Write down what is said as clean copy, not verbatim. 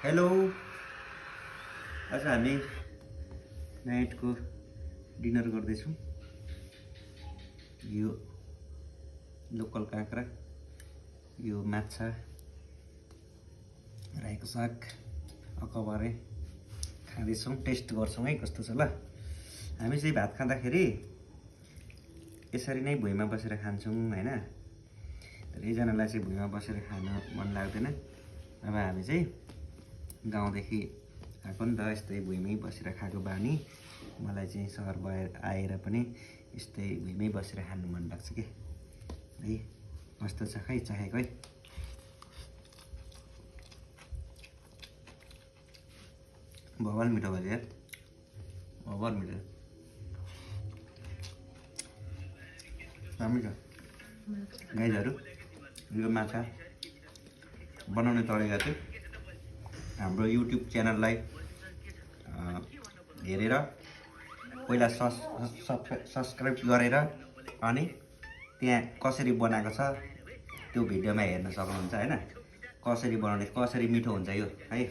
Hello, आज हामी नाइटको dinner गर्दैछौँ। यो लोकल काँक्रा, यो माछा, रायोको साग, अकबारे खाँदैछौँ। टेस्ट गर्छौँ है कस्तो छ ल। हामी चाहिँ भात खाँदाखेरि यसरी नै भुइँमा बसेर खान्छौँ हैन। धेरैजनालाई चाहिँ भुइँमा बसेर खान मन लाग्दैन। अब हामी चाहिँ गाउँदेखि आएको नि त, यस्तै भुइँमै बसेर खाएको बानी। मलाई चाहिँ सहर आएर पनि यस्तै भुइँमै बसेर खानु मन लाग्छ के है। कस्तो छ खै चाहेको है। भगवान मिठो भयो यार, भगवान मिठो राम्रो छ। गाइजहरू, यो माछा बनाउने तरिका चाहिँ हाम्रो युट्युब च्यानललाई हेरेर पहिला सब्सक्राइब गरेर अनि त्यहाँ कसरी बनाएको छ त्यो भिडियोमा हेर्न सक्नुहुन्छ हैन। कसरी बनाउने, कसरी मिठो हुन्छ यो है।